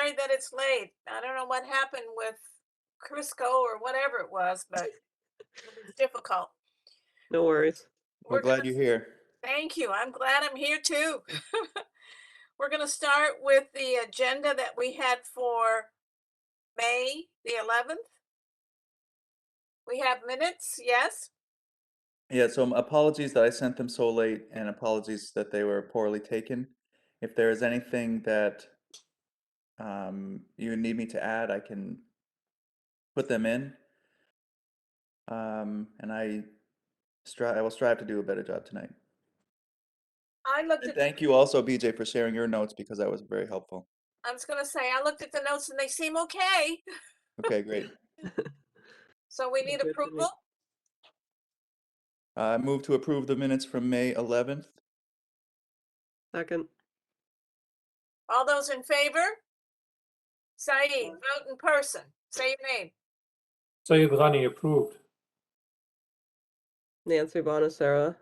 sorry that it's late. I don't know what happened with Crisco or whatever it was, but it was difficult. No worries. We're We're glad gonna you're here. Thank you. I'm glad I'm here too. We're gonna start with the agenda that we had for May the 11th. We have minutes, yes? Yeah, so apologies that I sent them so late and apologies that they were poorly taken. If there is anything that you need me to add, I can put them in. And I will strive to do a better job tonight. I looked And at, thank you also, BJ, for sharing your notes because that was very helpful. I was gonna say, I looked at the notes and they seem okay. Okay, great. So we need Good to me. approval. I move to approve the minutes from May 11th. Second. All those in favor? Saeed, vote in person. Say your name. Sayed Ghani approved. Nancy Bonacera,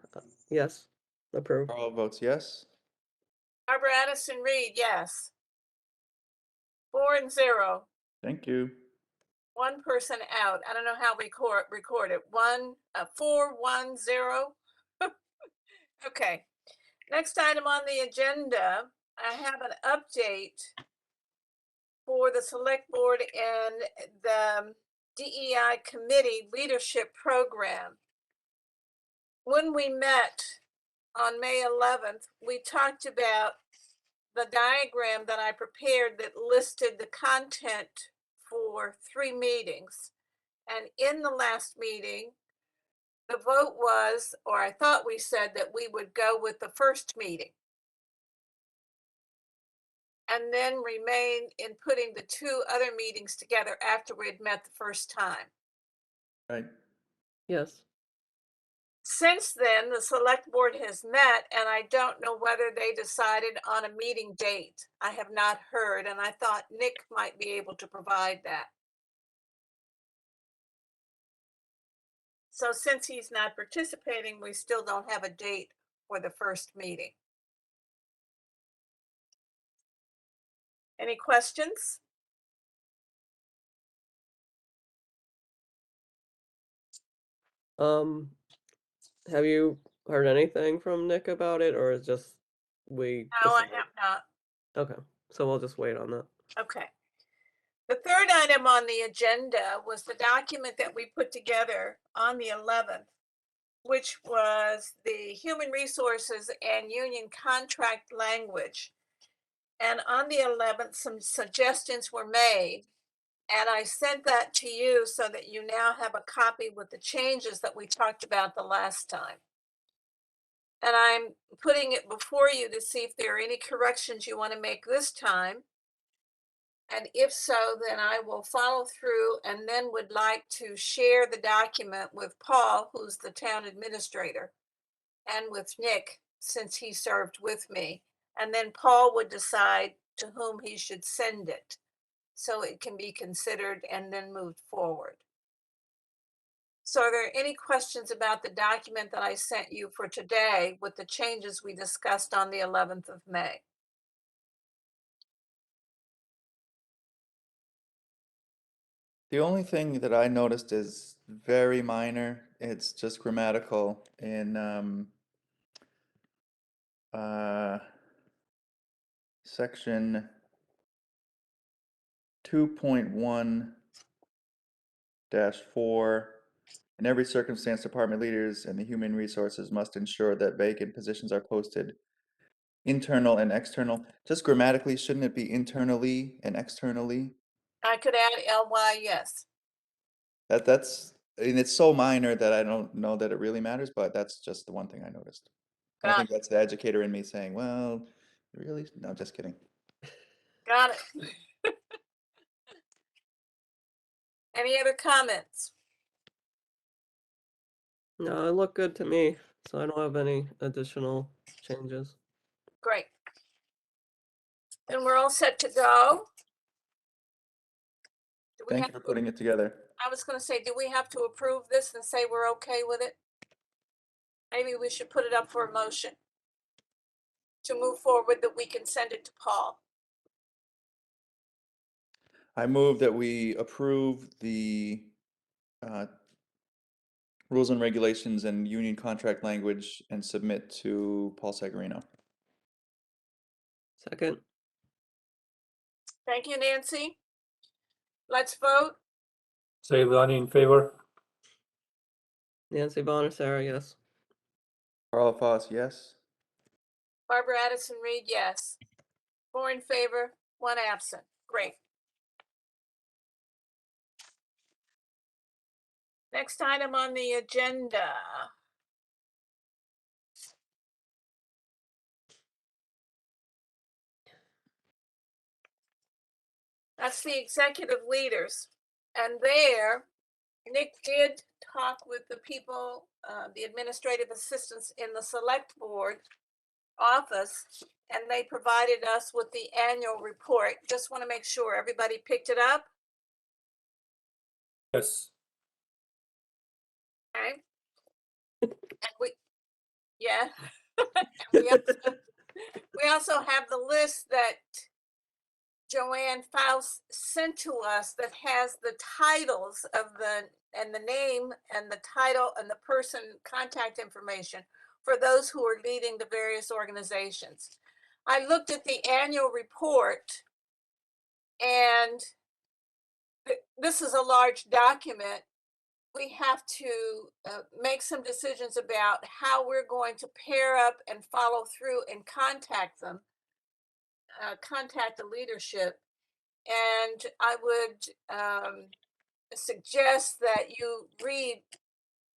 yes, approved. Carl votes yes. Barbara Addison Reed, yes. 4-0. Thank you. One person out. I don't know how we record it. 4-1-0. Okay. Next item on the agenda, I have an update for the select board and the DEI committee leadership program. When we met on May 11th, we talked about the diagram that I prepared that listed the content for 3 meetings. And in the last meeting, the vote was, or I thought we said that we would go with the first meeting. And then remain in putting the 2 other meetings together after we had met the first time. Right. Yes. Since then, the select board has met, and I don't know whether they decided on a meeting date. I have not heard, and I thought Nick might be able to provide that. So since he's not participating, we still don't have a date for the first meeting. Any questions? Um, have you heard anything from Nick about it, or is just we No, I decide? have not. Okay, so we'll just wait on that. Okay. The third item on the agenda was the document that we put together on the 11th, which was the human resources and union contract language. And on the 11th, some suggestions were made. And I sent that to you so that you now have a copy with the changes that we talked about the last time. And I'm putting it before you to see if there are any corrections you want to make this time. And if so, then I will follow through and then would like to share the document with Paul, who's the town administrator, and with Nick, since he served with me. And then Paul would decide to whom he should send it, so it can be considered and then moved forward. So are there any questions about the document that I sent you for today with the changes we discussed on the 11th of May? The only thing that I noticed is very minor. It's just grammatical in section 2.1-4. In every circumstance, department leaders and the human resources must ensure that vacant positions are posted, internal and external. Just grammatically, shouldn't it be internally and externally? I could add ly, yes. And it's so minor that I don't know that it really matters, but that's just the one thing I noticed. I Got think that's the educator in me saying, well, really? No, just kidding. Got it. Any other comments? No, it looked good to me, so I don't have any additional changes. Great. Then we're all set to go. Do we Thank have you for to- putting it together. I was going to say, do we have to approve this and say we're okay with it? Maybe we should put it up for a motion to move forward that we can send it to Paul. I move that we approve the uh, rules and regulations and union contract language and submit to Paul Sagarino. Second. Thank you, Nancy. Let's vote. Say Lonnie in favor. Nancy Bonner, yes. Carl Foss, yes. Barbara Addison Reed, yes. 4 in favor, 1 absent. Great. Next item on the agenda. That's the executive leaders. And there, Nick did talk with the people, the administrative assistants in the select board office, and they provided us with the annual report. Just want to make sure everybody picked it up. Yes. Okay. And yeah. And we also have the list that Joanne Faust sent to us that has the titles of and the name and the title and the person contact information for those who are leading the various organizations. I looked at the annual report, and this is a large document. We have to make some decisions about how we're going to pair up and follow through and contact them, contact the leadership. And I would suggest that you read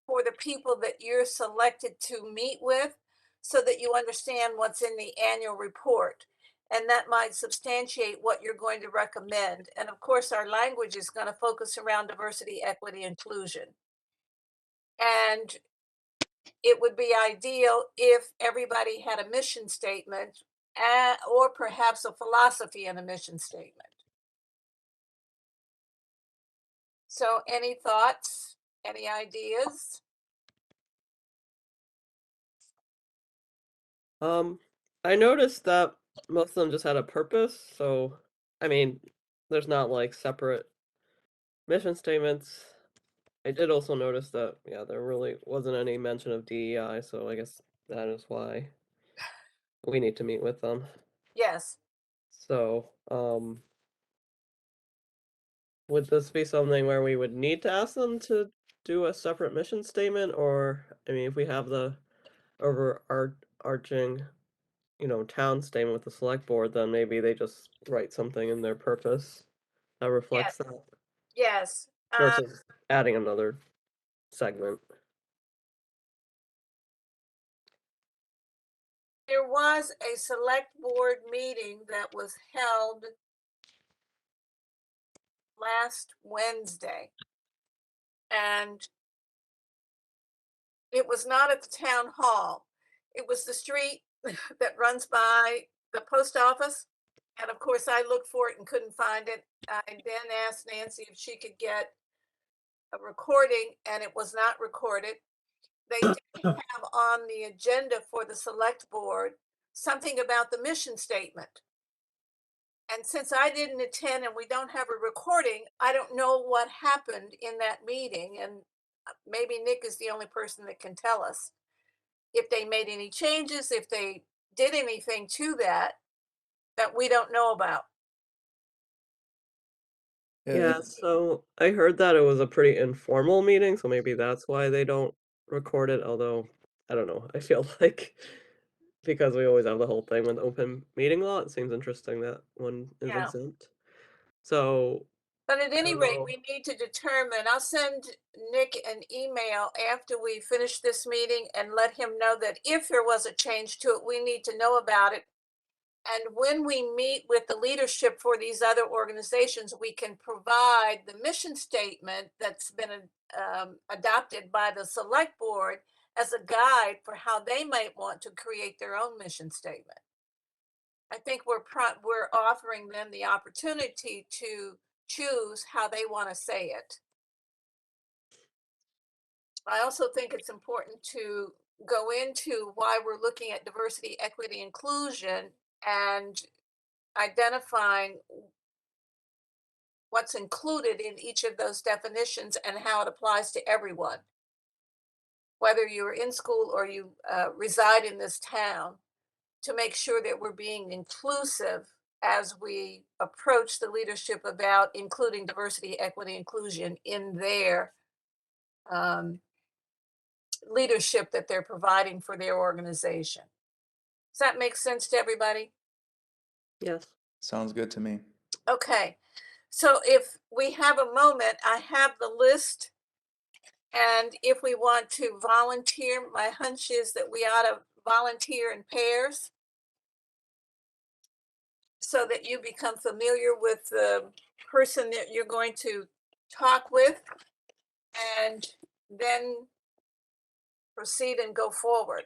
for the people that you're selected to meet with so that you understand what's in the annual report. And that might substantiate what you're going to recommend. And of course, our language is going to focus around diversity, equity, inclusion. And it would be ideal if everybody had a mission statement or perhaps a philosophy and a mission statement. So any thoughts, any ideas? I noticed that most of them just had a purpose, so I mean, there's not like separate mission statements. I did also notice that, yeah, there really wasn't any mention of DEI, so I guess that is why we need to meet with them. Yes. So, would this be something where we would need to ask them to do a separate mission statement, or I mean, if we have the overarching, town statement with the select board, then maybe they just write something in their purpose that reflects Yes. that Yes. versus adding another segment. There was a select board meeting that was held last Wednesday. And it was not at the town hall. It was the street that runs by the post office. And of course, I looked for it and couldn't find it. I then asked Nancy if she could get a recording, and it was not recorded. They did have on the agenda for the select board something about the mission statement. And since I didn't attend and we don't have a recording, I don't know what happened in that meeting. And maybe Nick is the only person that can tell us if they made any changes, if they did anything to that we don't know about. Yeah, so I heard that it was a pretty informal meeting, so maybe that's why they don't record it, although I don't know. I feel like because we always have the whole thing with open meeting law, it seems interesting that one is Yeah. exempt. So, But at any rate, Oh. we need to determine, I'll send Nick an email after we finish this meeting and let him know that if there was a change to it, we need to know about it. And when we meet with the leadership for these other organizations, we can provide the mission statement that's been adopted by the select board as a guide for how they might want to create their own mission statement. I think we're offering them the opportunity to choose how they want to say it. I also think it's important to go into why we're looking at diversity, equity, inclusion, and identifying what's included in each of those definitions and how it applies to everyone. Whether you're in school or you reside in this town, to make sure that we're being inclusive as we approach the leadership about including diversity, equity, inclusion in their leadership that they're providing for their organization. Does that make sense to everybody? Yes. Sounds good to me. Okay, so if we have a moment, I have the list. And if we want to volunteer, my hunch is that we ought to volunteer in pairs so that you become familiar with the person that you're going to talk with and then proceed and go forward.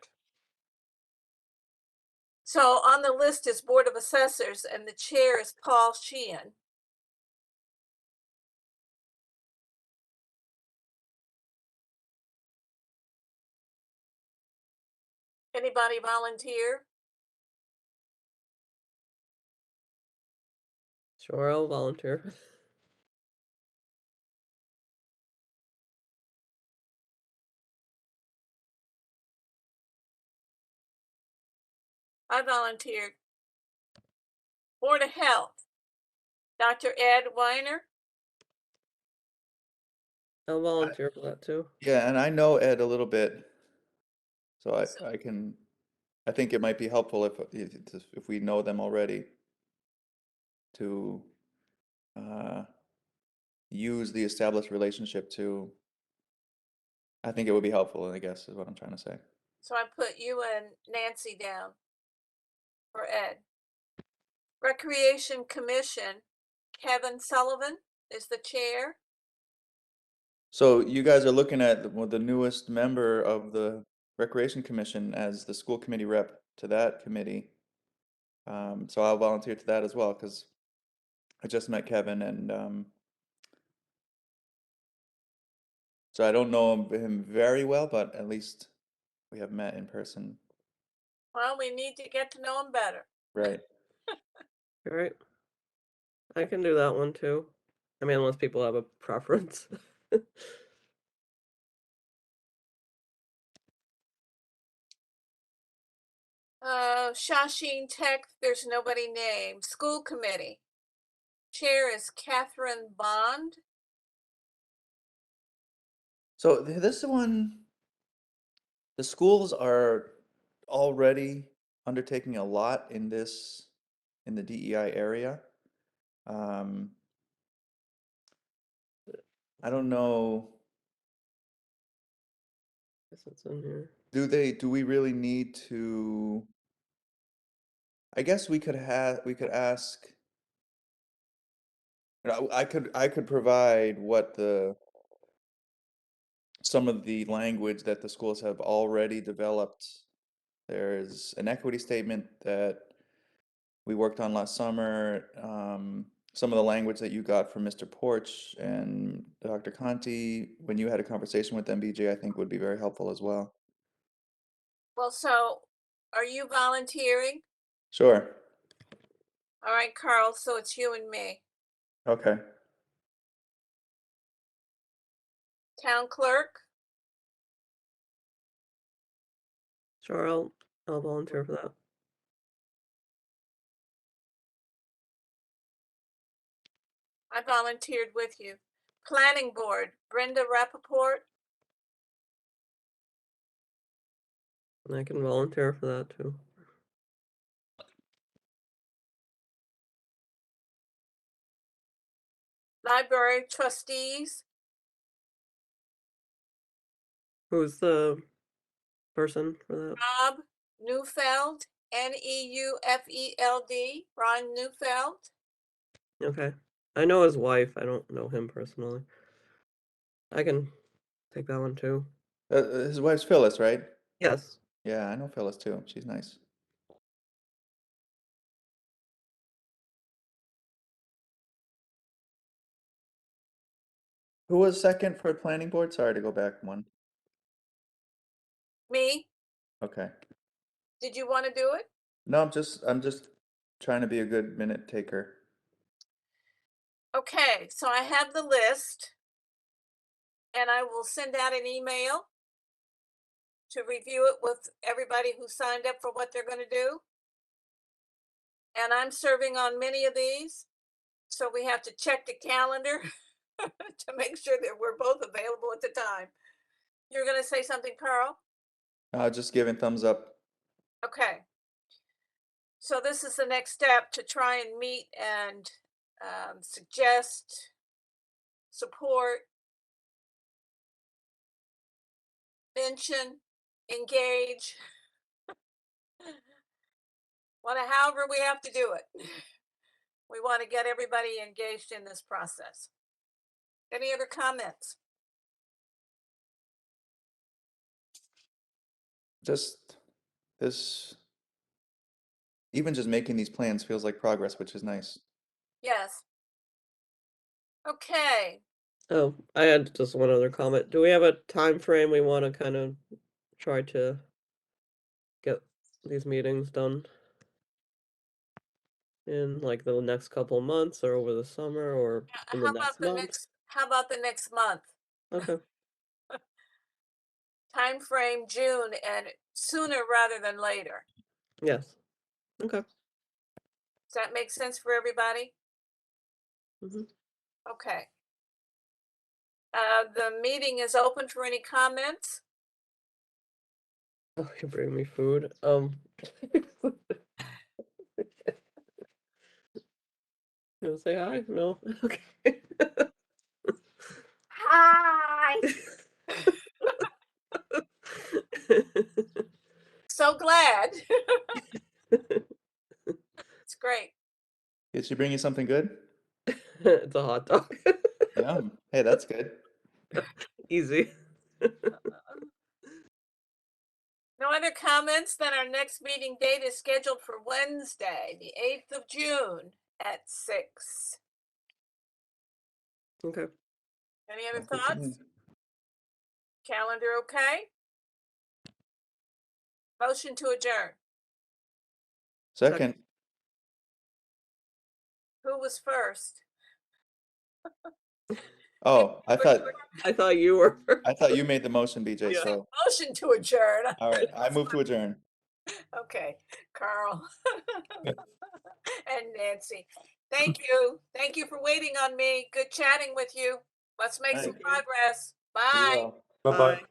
So on the list is Board of Assessors and the chair is Paul Sheehan. Anybody volunteer? Sure, I'll volunteer. I volunteered. Board of Health, Dr. Ed Weiner. I'll volunteer for that too. Yeah, and I know Ed a little bit, so I think it might be helpful if we know them already to use the established relationship to. I think it would be helpful, I guess, is what I'm trying to say. So I put you and Nancy down for Ed. Recreation Commission, Kevin Sullivan is the chair. So you guys are looking at the newest member of the Recreation Commission as the school committee rep to that committee. So I'll volunteer to that as well because I just met Kevin and so I don't know him very well, but at least we have met in person. Well, we need to get to know him better. Right. All right. I can do that one too. I mean, unless people have a preference. Shasheen Tech, there's nobody named. School Committee, chair is Catherine Bond. So this one, the schools are already undertaking a lot in the DEI area. I don't know. Guess it's in here. Do we really need to? I guess we could ask. I could provide what some of the language that the schools have already developed. There's an equity statement that we worked on last summer. Some of the language that you got from Mr. Porch and Dr. Conti when you had a conversation with them, BJ, I think would be very helpful as well. Well, so are you volunteering? Sure. All right, Carl, so it's you and me. Okay. Town clerk, Sure, I'll volunteer for that. I volunteered with you. Planning Board, Brenda Rappaport. And I can volunteer for that too. Library Trustees, Who's the person for that? Rob Neufeld, Neufeld, Ron Neufeld. Okay. I know his wife. I don't know him personally. I can take that one too. His wife's Phyllis, right? Yes. Yeah, I know Phyllis too. She's nice. Who was second for planning board? Sorry to go back one. Me, Okay. did you want to do it? No, I'm just trying to be a good minute taker. Okay, so I have the list. And I will send out an email to review it with everybody who signed up for what they're gonna do. And I'm serving on many of these, so we have to check the calendar to make sure that we're both available at the time. You're gonna say something, Carl? Just giving thumbs up. Okay. So this is the next step to try and meet and suggest, support, mention, engage. However we have to do it. We want to get everybody engaged in this process. Any other comments? Just this, even just making these plans feels like progress, which is nice. Yes. Okay. Oh, I had just one other comment. Do we have a time frame we want to kind of try to get these meetings done in, like the next couple of months or over the summer or in the next month? How about the next month? Okay. Time frame June and sooner rather than later. Yes. Okay. Does that make sense for everybody? Mhm. Okay. The meeting is open for any comments. Oh, you bring me food. You wanna say hi? No? Okay. Hi. So glad. It's great. Did she bring you something good? It's a hot dog. Yum. Hey, that's good. Easy. No other comments? Then our next meeting date is scheduled for Wednesday, the 8th of June at 6. Okay. Any other Sounds good to thoughts? me. Calendar okay? Motion to adjourn. Second. Who was first? Oh, I thought you were. I thought you made the motion, BJ. Yeah. So, Motion to adjourn. all right, I move to adjourn. Okay, Carl. And Nancy. Thank you. Thank you for waiting on me. Good chatting with you. Let's make some Right. progress. Be Bye. well. Bye-bye. Bye.